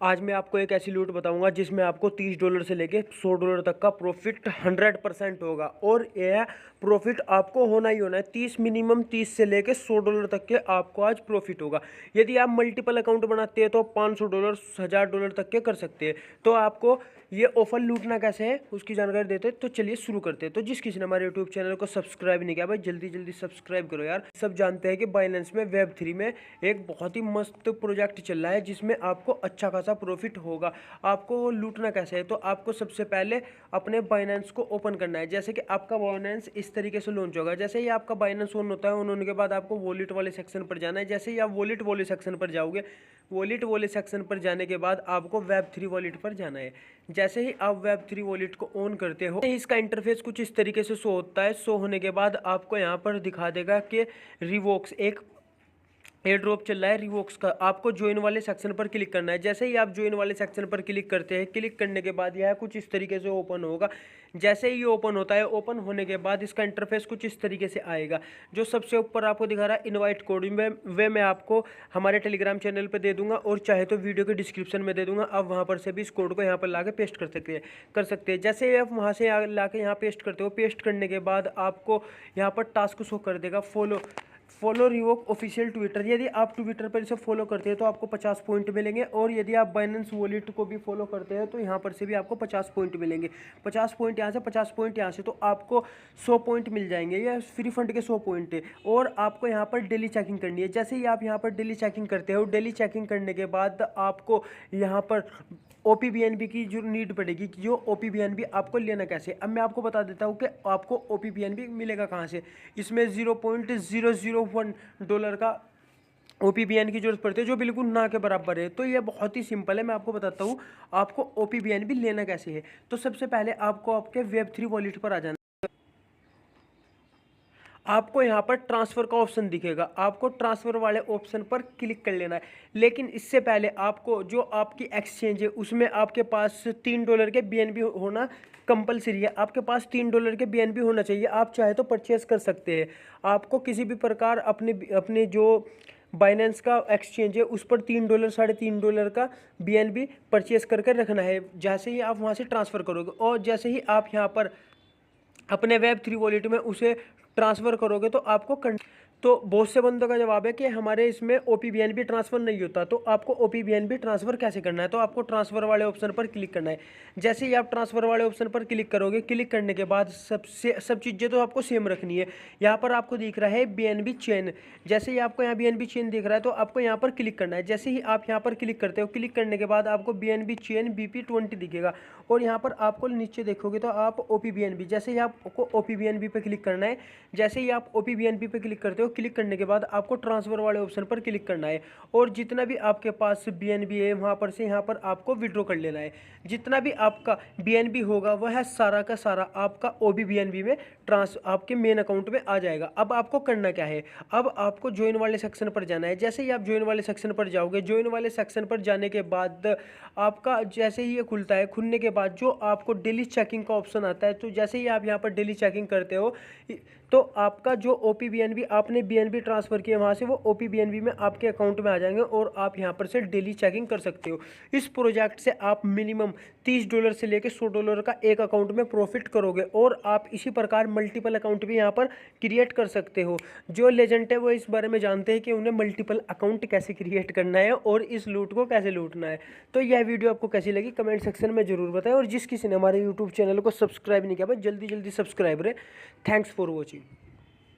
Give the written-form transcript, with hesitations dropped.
आज मैं आपको एक ऐसी लूट बताऊंगा जिसमें आपको $30 से लेके $100 तक का प्रॉफिट 100% होगा। और यह प्रॉफिट आपको होना ही होना है। 30 मिनिमम 30 से लेके $100 तक के आपको आज प्रॉफिट होगा। यदि आप मल्टीपल अकाउंट बनाते हैं तो $500 $1000 तक के कर सकते हैं। तो आपको ये ऑफर लूटना कैसे है उसकी जानकारी देते हैं। तो चलिए शुरू करते हैं। तो जिस किसी ने हमारे यूट्यूब चैनल को सब्सक्राइब नहीं किया भाई जल्दी जल्दी सब्सक्राइब करो यार। सब जानते हैं कि बाइनेंस में Web3 में एक बहुत ही मस्त प्रोजेक्ट चल रहा है जिसमें आपको अच्छा खासा प्रॉफिट होगा। आपको लूटना कैसे है, तो आपको सबसे पहले अपने बाइनेंस को ओपन करना है। जैसे कि आपका बाइनेंस इस तरीके से लॉन्च होगा। जैसे ही आपका बाइनेंस ऑन होता है, ऑन होने के बाद आपको वॉलेट वाले सेक्शन पर जाना है। जैसे ही आप वॉलेट वाले सेक्शन पर जाओगे, वॉलेट वाले सेक्शन पर जाने के बाद आपको Web3 वॉलेट पर जाना है। जैसे ही आप Web3 वॉलेट को ऑन करते हो, इसका इंटरफेस कुछ इस तरीके से शो होता है। शो होने के बाद आपको यहाँ पर दिखा देगा कि रिवॉक्स एक एयर ड्रॉप चल रहा है रिवॉक्स का। आपको ज्वाइन वाले सेक्शन पर क्लिक करना है। जैसे ही आप ज्वाइन वाले सेक्शन पर क्लिक करते हैं, क्लिक करने के बाद यह कुछ इस तरीके से ओपन होगा। जैसे ही ये ओपन होता है, ओपन होने के बाद इसका इंटरफेस कुछ इस तरीके से आएगा। जो सबसे ऊपर आपको दिखा रहा है इनवाइट कोड में, वे मैं आपको हमारे टेलीग्राम चैनल पर दे दूंगा और चाहे तो वीडियो के डिस्क्रिप्शन में दे दूंगा। आप वहाँ पर से भी इस कोड को यहाँ पर ला के पेस्ट कर सकते हैं। जैसे आप वहाँ से ला के यहाँ पेस्ट करते हो, पेस्ट करने के बाद आपको यहाँ पर टास्क शो कर देगा फॉलो रिवॉक ऑफिशियल ट्विटर। यदि आप ट्विटर पर इसे फॉलो करते हैं तो आपको 50 पॉइंट मिलेंगे। और यदि आप बाइनेंस वॉलेट को भी फॉलो करते हैं तो यहाँ पर से भी आपको 50 पॉइंट मिलेंगे। 50 पॉइंट यहाँ से, 50 पॉइंट यहाँ से, तो आपको 100 पॉइंट मिल जाएंगे। ये फ्री फंड के 100 पॉइंट है। और आपको यहाँ पर डेली चेकिंग करनी है। जैसे ही आप यहाँ पर डेली चेकिंग करते हो, डेली चेकिंग करने के बाद आपको यहाँ पर OPBNB की जो नीड पड़ेगी कि जो OPBNB आपको लेना कैसे। अब मैं आपको बता देता हूँ कि आपको OPBNB मिलेगा कहाँ से। इसमें $0.001 का OPBN की जरूरत पड़ती है, जो बिल्कुल ना के बराबर है। तो ये बहुत ही सिंपल है, मैं आपको बताता हूँ आपको OPBNB लेना कैसे है। तो सबसे पहले आपको आपके Web3 वॉलेट पर आ जाना। आपको यहाँ पर ट्रांसफ़र का ऑप्शन दिखेगा, आपको ट्रांसफ़र वाले ऑप्शन पर क्लिक कर लेना है। लेकिन इससे पहले आपको जो आपकी एक्सचेंज है उसमें आपके पास $3 के BNB होना कंपलसरी है। आपके पास $3 के BNB होना चाहिए। आप चाहे तो परचेस कर सकते हैं। आपको किसी भी प्रकार अपने जो बाइनेंस का एक्सचेंज है उस पर $3 $3.5 का BNB परचेस करके रखना है। जैसे ही आप वहाँ से ट्रांसफ़र करोगे और जैसे ही आप यहाँ पर अपने Web3 वॉलेट में उसे ट्रांसफ़र करोगे तो आपको तो बहुत से बंदों का जवाब है कि हमारे इसमें OPBNB ट्रांसफ़र नहीं होता। तो आपको OPBNB ट्रांसफ़र कैसे करना है, तो आपको ट्रांसफ़र वाले ऑप्शन पर क्लिक करना है। जैसे ही आप ट्रांसफ़र वाले ऑप्शन पर क्लिक करोगे, क्लिक करने के बाद सब चीज़ें तो आपको सेम रखनी है। यहाँ पर आपको दिख रहा है BNB चेन। जैसे ही आपको यहाँ BNB चेन दिख रहा है तो आपको यहाँ पर क्लिक करना है। जैसे ही आप यहाँ पर क्लिक करते हो, क्लिक करने के बाद आपको BNB चेन BP20 दिखेगा। और यहाँ पर आपको नीचे देखोगे तो आप OPBNB, जैसे ही आपको OPBNB पे क्लिक करना है। जैसे ही आप OPBNB पे क्लिक करते हो, क्लिक करने के बाद आपको ट्रांसफ़र वाले ऑप्शन पर क्लिक करना है। और जितना भी आपके पास BNB है वहाँ पर से यहाँ पर आपको विड्रॉ कर लेना है। जितना भी आपका BNB होगा वह सारा का सारा आपका OBBNB में आपके मेन अकाउंट में आ जाएगा। अब आपको करना क्या है, अब आपको ज्वाइन वाले सेक्शन पर जाना है। जैसे ही आप ज्वाइन वाले सेक्शन पर जाओगे, ज्वाइन वाले सेक्शन पर जाने के बाद आपका जैसे ही ये खुलता है, खुलने के बाद जो आपको डेली चेकिंग का ऑप्शन आता है, तो जैसे ही आप यहाँ पर डेली चेकिंग करते हो तो आपका जो OPBNB आपने BNB ट्रांसफ़र किया वहाँ से वो OPBNB में आपके अकाउंट में आ जाएंगे और आप यहाँ पर से डेली चेकिंग कर सकते हो। इस प्रोजेक्ट से आप मिनिमम $30 से लेकर $100 का एक अकाउंट में प्रॉफिट करोगे। और आप इसी प्रकार मल्टीपल अकाउंट भी यहाँ पर क्रिएट कर सकते हो। जो लेजेंड है वो इस बारे में जानते हैं कि उन्हें मल्टीपल अकाउंट कैसे क्रिएट करना है और इस लूट को कैसे लूटना है। तो यह वीडियो आपको कैसी लगी कमेंट सेक्शन में ज़रूर बताएं। और जिस किसी ने हमारे यूट्यूब चैनल को सब्सक्राइब नहीं किया, जल्दी जल्दी सब्सक्राइब करें। Thanks for watching.